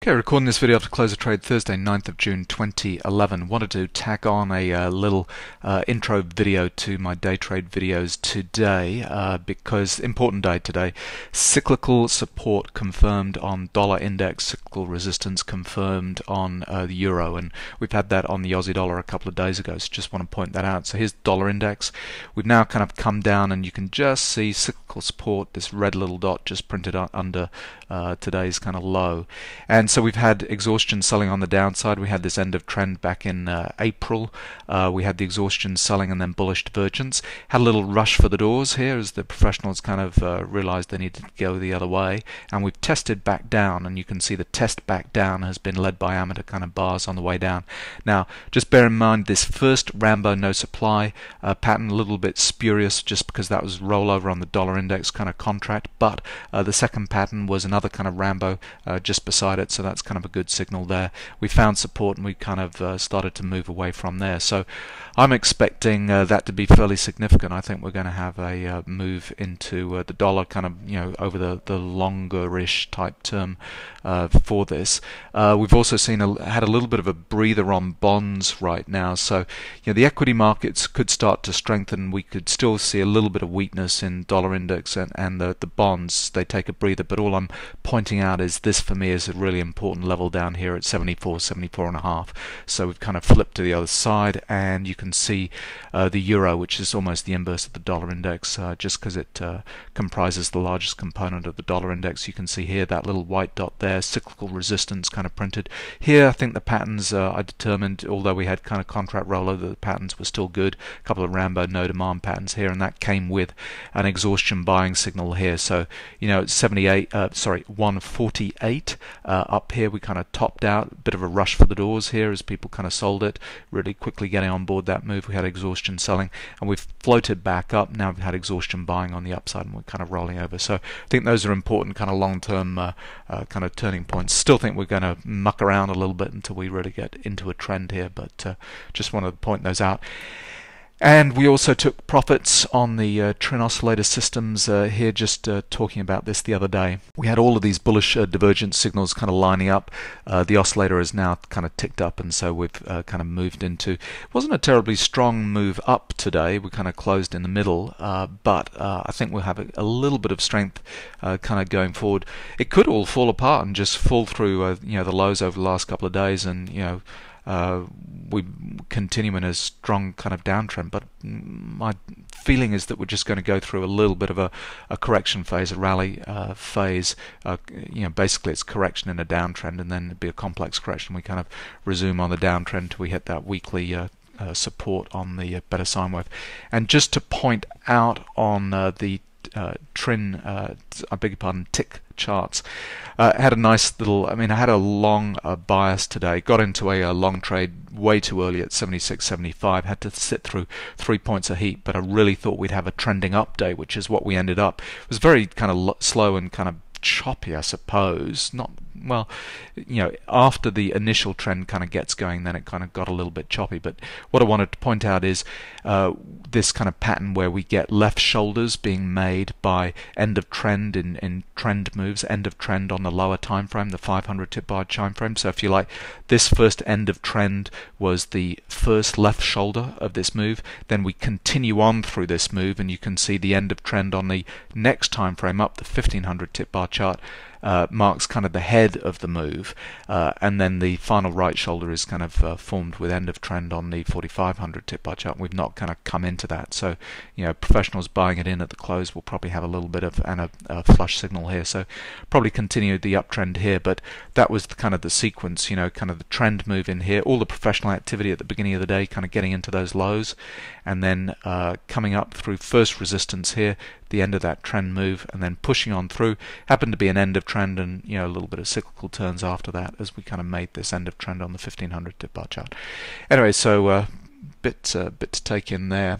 Okay, recording this video after close of trade Thursday, 9th of June 2011. Wanted to tack on a little intro video to my day trade videos today because important day today. Cyclical support confirmed on dollar index, cyclical resistance confirmed on the euro, and we've had that on the Aussie dollar a couple of days ago, so just want to point that out. So here's dollar index. We've now kind of come down and you can just see cyclical support, this red little dot just printed under today's kind of low. And so we've had exhaustion selling on the downside. We had this end of trend back in April. We had the exhaustion selling and then bullish divergence. Had a little rush for the doors here as the professionals kind of realized they needed to go the other way. And we've tested back down, and you can see the test back down has been led by amateur kind of bars on the way down. Now, just bear in mind this first Rambo no supply pattern, a little bit spurious just because that was rollover on the dollar index kind of contract, but the second pattern was another kind of Rambo just beside it, so that's kind of a good signal there. We found support and we kind of started to move away from there. So I'm expecting that to be fairly significant. I think we're going to have a move into the dollar kind of, over the longer-ish type term for this. We've also seen had a little bit of a breather on bonds right now. So the equity markets could start to strengthen. We could still see a little bit of weakness in dollar index and the bonds. They take a breather, but all I'm pointing out is this for me is a really important level down here at 74, 74.5. So we've kind of flipped to the other side, and you can see the euro, which is almost the inverse of the dollar index, just because it comprises the largest component of the dollar index. You can see here that little white dot there, cyclical resistance kind of printed. Here I think the patterns I determined, although we had kind of contract rollover, the patterns were still good. A couple of Rambo no demand patterns here, and that came with an exhaustion buying signal here. So it's 148 up here. We kind of topped out, a bit of a rush for the doors here as people kind of sold it, really quickly getting on board that move. We had exhaustion selling and we've floated back up. Now we've had exhaustion buying on the upside and we're kind of rolling over. So I think those are important kind of long-term kind of turning points. Still think we're going to muck around a little bit until we really get into a trend here, but just wanted to point those out. And we also took profits on the Trin oscillator systems here, just talking about this the other day. We had all of these bullish divergence signals kind of lining up. The oscillator is now kind of ticked up, and so we've kind of moved into, it wasn't a terribly strong move up today. We kind of closed in the middle, but I think we'll have a little bit of strength kind of going forward. It could all fall apart and just fall through the lows over the last couple of days, and we continue in a strong kind of downtrend, but my feeling is that we're just going to go through a little bit of a correction phase, a rally phase. Basically it's correction in a downtrend, and then it'd be a complex correction. We kind of resume on the downtrend till we hit that weekly support on the better sine wave. And just to point out on the Trin, I beg your pardon, tick charts. Had a nice little, I had a long bias today. Got into a long trade way too early at 76.75. Had to sit through 3 points a heap, but I really thought we'd have a trending up day, which is what we ended up. It was very kind of slow and kind of choppy, I suppose. Not well, after the initial trend kind of gets going, then it kind of got a little bit choppy. But what I wanted to point out is this kind of pattern where we get left shoulders being made by end of trend in trend moves, end of trend on the lower time frame, the 500 tip bar time frame. So if you like, this first end of trend was the first left shoulder of this move. Then we continue on through this move, and you can see the end of trend on the next time frame up, the 1500 tip bar chart. Marks kind of the head of the move, and then the final right shoulder is kind of formed with end of trend on the 4500 tip bar chart. We've not kind of come into that, so professionals buying it in at the close will probably have a little bit of a flush signal here, so probably continue the uptrend here. But that was kind of the sequence, kind of the trend move in here, all the professional activity at the beginning of the day kind of getting into those lows, and then coming up through first resistance here, the end of that trend move, and then pushing on through. Happened to be an end of trend, and a little bit of cyclical turns after that as we kind of made this end of trend on the 1500 tip bar chart. Anyway, so bit to take in there.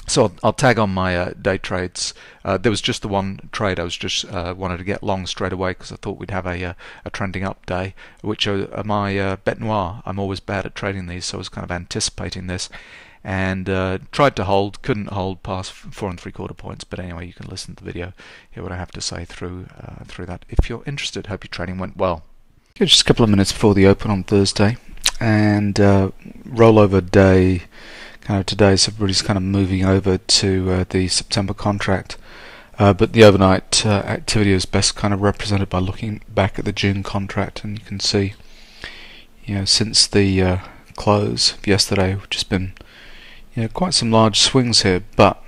So I'll tag on my day trades. There was just the one trade. I was just wanted to get long straight away because I thought we'd have a trending up day, which are my bet noir. I'm always bad at trading these, so I was kind of anticipating this. And tried to hold, couldn't hold past 4 3/4 points. But anyway, you can listen to the video, hear what I have to say through that. If you're interested, hope your trading went well. Okay, just a couple of minutes before the open on Thursday, and rollover day kind of today, so everybody's kind of moving over to the September contract. But the overnight activity is best kind of represented by looking back at the June contract, and you can see, since the close of yesterday, we've just been, quite some large swings here. But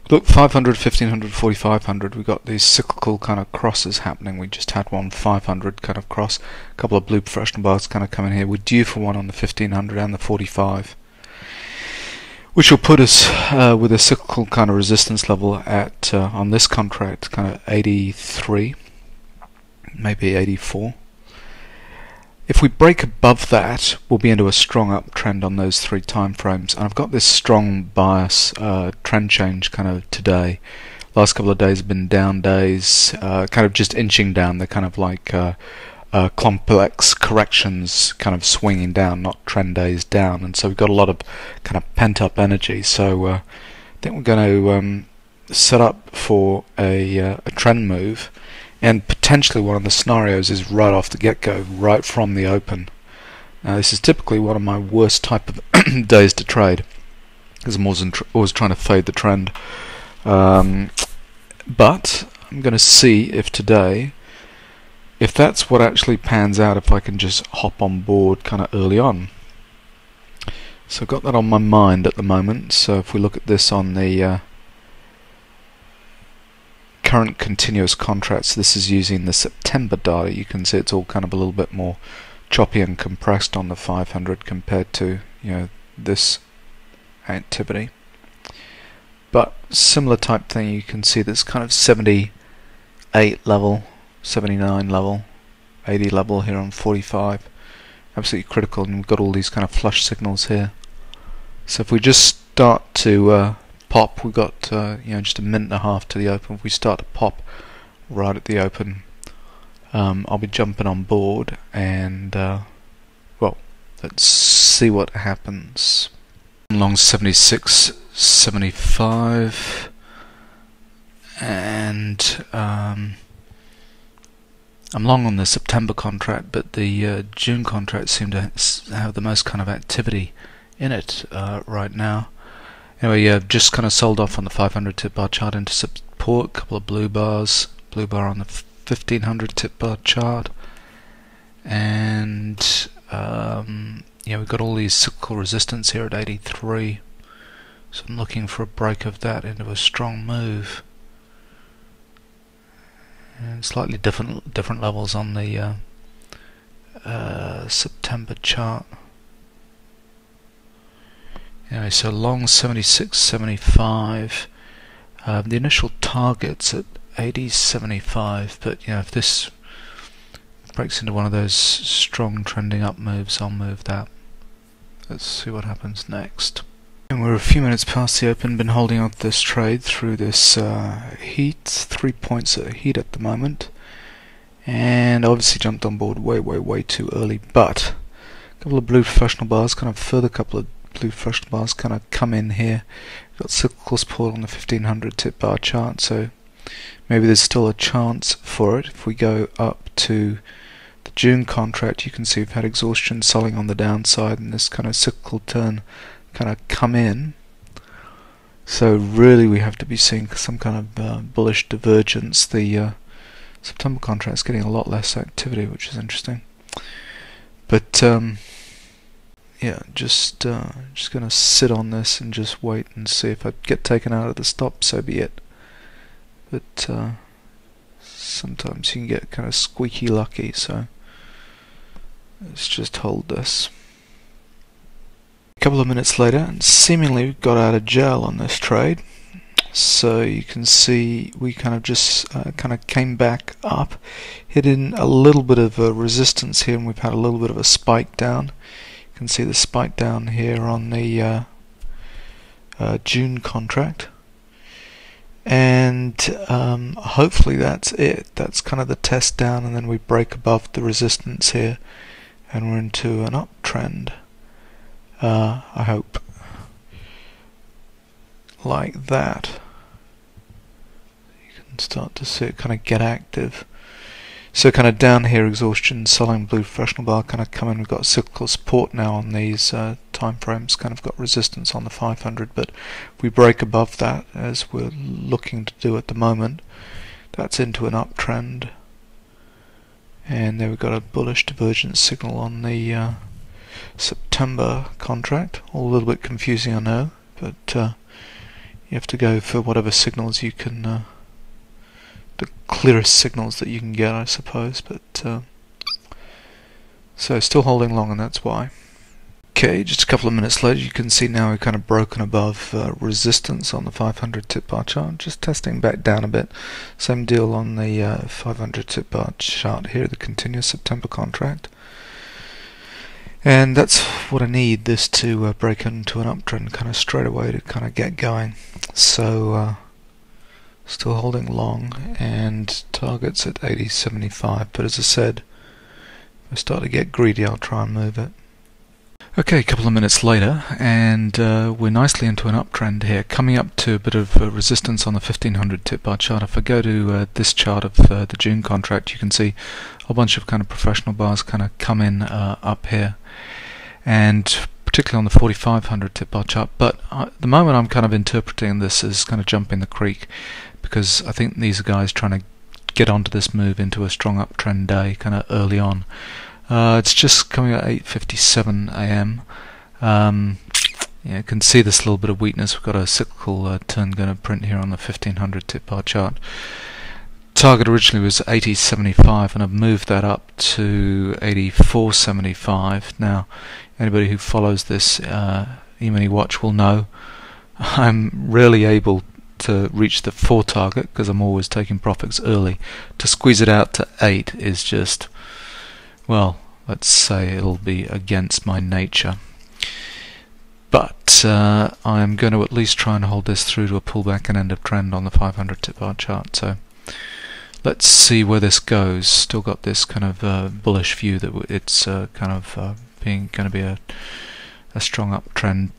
look, 500, 1500, 4500, we've got these cyclical kind of crosses happening. We just had one 500 kind of cross, a couple of blue professional bars kind of coming here. We're due for one on the 1500 and the 45, which will put us with a cyclical kind of resistance level at on this contract kind of 83, maybe 84. If we break above that, we'll be into a strong uptrend on those 3 time frames. And I've got this strong bias trend change kind of today. Last couple of days have been down days, kind of just inching down. They're kind of like complex corrections kind of swinging down, not trend days down. And so we've got a lot of kind of pent up energy. So I think we're going to set up for a trend move. And potentially one of the scenarios is right off the get-go, right from the open. Now this is typically one of my worst type of days to trade, because I'm always trying to fade the trend. But I'm going to see if today, if that's what actually pans out, if I can just hop on board kind of early on. So I've got that on my mind at the moment. So if we look at this on the current continuous contracts, this is using the September data. You can see it's all kind of a little bit more choppy and compressed on the 500 compared to this activity. But similar type thing, you can see this kind of 78 level, 79 level, 80 level here on 45. Absolutely critical, and we've got all these kind of flush signals here. So if we just start to pop, we've got just a minute and a half to the open. If we start to pop right at the open, I'll be jumping on board, and well, let's see what happens. Long 76, 75, and I'm long on the September contract, but the June contract seem to have the most kind of activity in it right now. Anyway, just kind of sold off on the 500 tip bar chart into support, a couple of blue bars, blue bar on the 1500 tip bar chart, and we've got all these cyclical resistance here at 83, so I'm looking for a break of that into a strong move, and slightly different levels on the September chart. Anyway, so long 76, 75. The initial target's at 80, 75, but if this breaks into one of those strong trending up moves, I'll move that. Let's see what happens next. And we're a few minutes past the open, been holding on to this trade through this heat, 3 points at heat at the moment, and obviously jumped on board way too early, but a couple of blue professional bars, kind of further couple of blue professional bars kind of come in here. We've got cyclical support on the 1500 tip bar chart, so maybe there's still a chance for it. If we go up to the June contract, you can see we've had exhaustion selling on the downside, and this kind of cyclical turn kind of come in. So really we have to be seeing some kind of bullish divergence. The September contract is getting a lot less activity, which is interesting. But yeah, just gonna sit on this and just wait and see. If I get taken out of the stop, so be it. But sometimes you can get kind of squeaky lucky, so let's just hold this. A couple of minutes later, and seemingly we got out of jail on this trade. So you can see we kind of just kind of came back up, hit in a little bit of a resistance here, and we've had a little bit of a spike down. You can see the spike down here on the June contract, and hopefully that's it. That's kind of the test down, and then we break above the resistance here, and we're into an uptrend. I hope, like that. You can start to see it kind of get active. So kind of down here, exhaustion, selling, blue professional bar kind of coming. We've got cyclical support now on these time frames, kind of got resistance on the 500, but if we break above that, as we're looking to do at the moment, that's into an uptrend. And there we've got a bullish divergence signal on the September contract. All a little bit confusing, I know, but you have to go for whatever signals you can, the clearest signals that you can get, I suppose. But so still holding long, and that's why. Okay, just a couple of minutes later, you can see now we've kind of broken above resistance on the 500 tip bar chart, just testing back down a bit. Same deal on the 500 tip bar chart here, the continuous September contract. And that's what I need this to break into an uptrend kind of straight away to kind of get going. So still holding long, and targets at 80.75, but as I said, if I start to get greedy, I'll try and move it. Okay, a couple of minutes later, and we're nicely into an uptrend here, coming up to a bit of resistance on the 1500 tip bar chart. If I go to this chart of the June contract, you can see a bunch of kind of professional bars kind of come in up here, and particularly on the 4500 tip bar chart. But at the moment I'm kind of interpreting this as kind of jumping the creek, because I think these are guys trying to get onto this move into a strong uptrend day kind of early on. It's just coming at 8:57 a.m. Yeah, you can see this little bit of weakness. We've got a cyclical turn going to print here on the 1500 tip bar chart. Target originally was 80.75, and I've moved that up to 84.75. Now, anybody who follows this Emini-Watch will know I'm rarely able to reach the 4 target because I'm always taking profits early. To squeeze it out to 8 is just, well, let's say it'll be against my nature. But I'm going to at least try and hold this through to a pullback and end of trend on the 500 tip bar chart. So let's see where this goes. Still got this kind of bullish view that it's kind of going to be a strong uptrend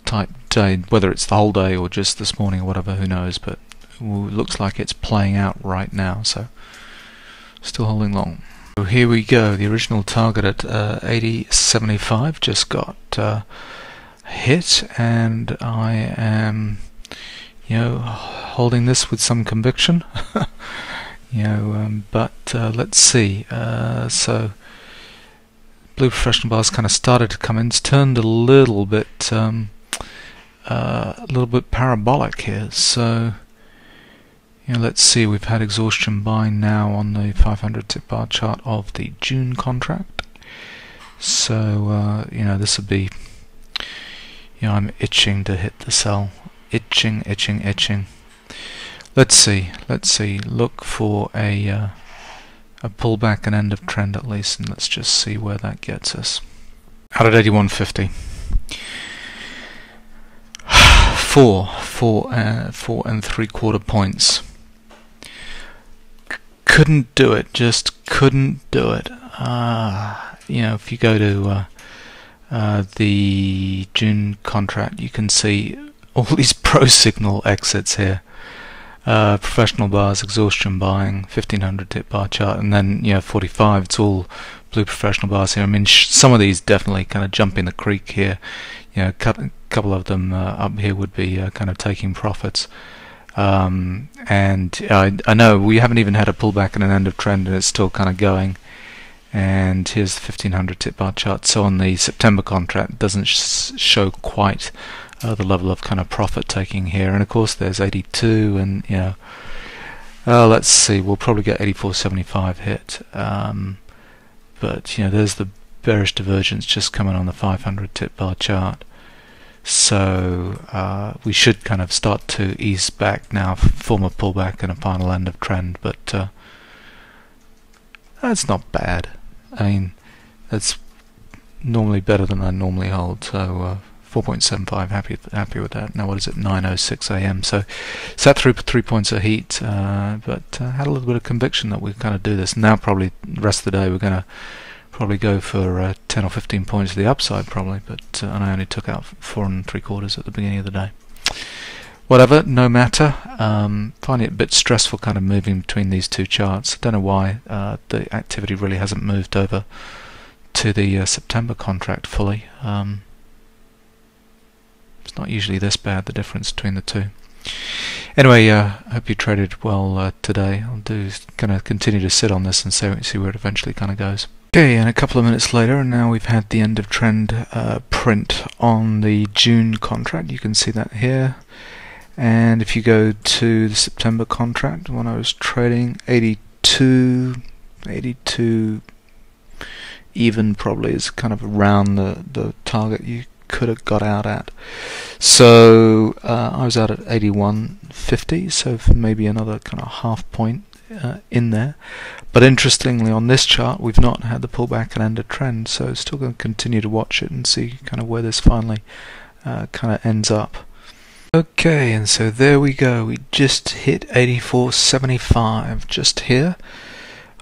type day, whether it's the whole day or just this morning or whatever, who knows, but it looks like it's playing out right now, so still holding long. So here we go, the original target at 80.75 just got hit, and I am, holding this with some conviction. But let's see. So blue professional bars kind of started to come in. It's turned a little bit parabolic here. So let's see. We've had exhaustion buying now on the 500 tip bar chart of the June contract. So this would be. I'm itching to hit the sell. Itching. Let's see. Look for a pullback and end of trend at least, and let's just see where that gets us. Out at 81.50. 4 3/4 points. Couldn't do it. Just couldn't do it. If you go to the June contract, you can see all these pro signal exits here. Professional bars, exhaustion buying, 1500 tip bar chart, and then 45. It's all blue professional bars here. I mean, some of these definitely kind of jumping the creek here. A couple of them up here would be kind of taking profits. And I know we haven't even had a pullback and an end of trend, and it's still kind of going. And here's the 1500 tip bar chart. So on the September contract, it doesn't show quite the level of kind of profit taking here. And of course there's 82, and let's see, we'll probably get 84.75 hit. But there's the bearish divergence just coming on the 500 tip bar chart. So we should kind of start to ease back now, form a pullback and a final end of trend. But that's not bad. I mean, that's normally better than I normally hold. So 4.75, happy with that. Now what is it? 9:06 a.m. So sat through 3 points of heat, but had a little bit of conviction that we'd kind of do this. Now probably the rest of the day we're going to probably go for 10 or 15 points to the upside probably, but and I only took out 4 3/4 at the beginning of the day. whatever, no matter. Finding it a bit stressful kind of moving between these two charts. I don't know why the activity really hasn't moved over to the September contract fully. It's not usually this bad, the difference between the two. Anyway, I hope you traded well today. I'm going to continue to sit on this and see where it eventually kind of goes. Okay, and a couple of minutes later, and now we've had the end of trend print on the June contract. You can see that here. And if you go to the September contract, when I was trading, 82 even probably is kind of around the target you could have got out at. So I was out at 81.50, so maybe another kind of half point in there. But interestingly, on this chart, we've not had the pullback and end of trend, so still going to continue to watch it and see kind of where this finally kind of ends up. Okay, and so there we go. We just hit 84.75 just here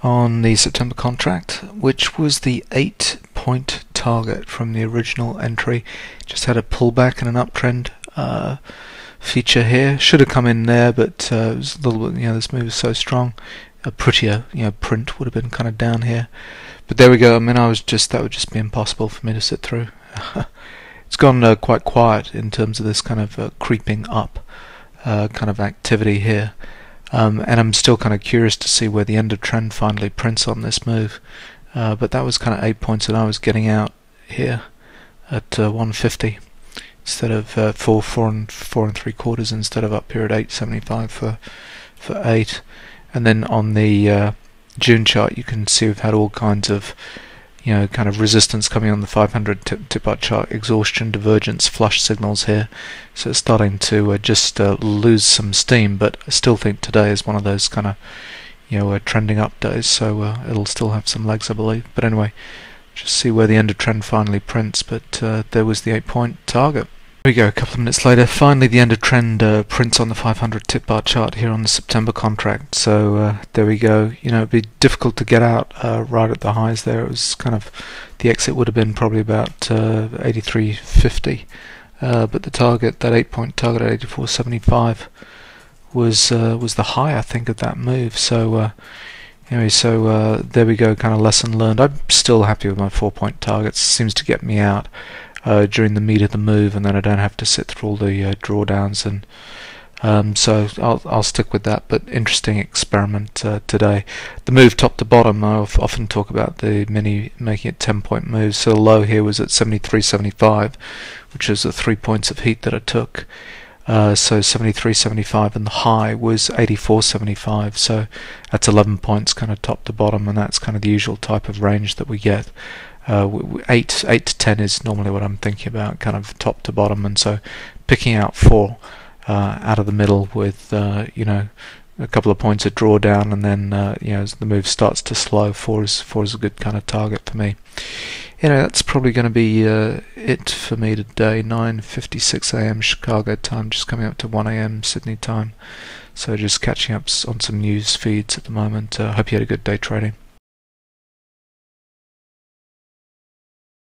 on the September contract, which was the 8-point target from the original entry. Just had a pullback and an uptrend feature here. Should have come in there, but it was a little bit, this move is so strong. A prettier, print would have been kind of down here. But there we go. I mean, that would just be impossible for me to sit through. It's gone quite quiet in terms of this kind of creeping up kind of activity here. And I'm still kind of curious to see where the end of trend finally prints on this move. But that was kind of 8 points that I was getting out here at 150 instead of 4 and 3/4 instead of up here at 8.75 for 8. And then on the June chart, you can see we've had all kinds of kind of resistance coming on the 500 tip-up chart, exhaustion, divergence, flush signals here. So it's starting to just lose some steam, but I still think today is one of those kind of trending up days, so it'll still have some legs, I believe. But anyway, just see where the end of trend finally prints, but there was the 8-point target. Here we go, a couple of minutes later, finally the end of trend prints on the 500 tip bar chart here on the September contract. So there we go. It'd be difficult to get out right at the highs there. It was kind of, the exit would have been probably about 83.50, but the target, that 8-point target at 84.75 was the high, I think, of that move. So anyway, so there we go, kind of lesson learned. I'm still happy with my 4-point targets. Seems to get me out during the meat of the move, and then I don't have to sit through all the drawdowns, and so I'll stick with that. But interesting experiment today. The move top to bottom, I often talk about the mini making it 10-point moves. So the low here was at 73.75, which is the 3 points of heat that I took. So 73.75, and the high was 84.75, so that's 11 points kind of top to bottom, and that's kind of the usual type of range that we get. 8 to 10 is normally what I'm thinking about, kind of top to bottom, and so picking out 4 out of the middle with a couple of points of drawdown, and then as the move starts to slow, 4 is a good kind of target for me. That's probably going to be it for me today. 9:56 a.m. Chicago time, just coming up to 1 a.m. Sydney time. So just catching up on some news feeds at the moment. Hope you had a good day trading.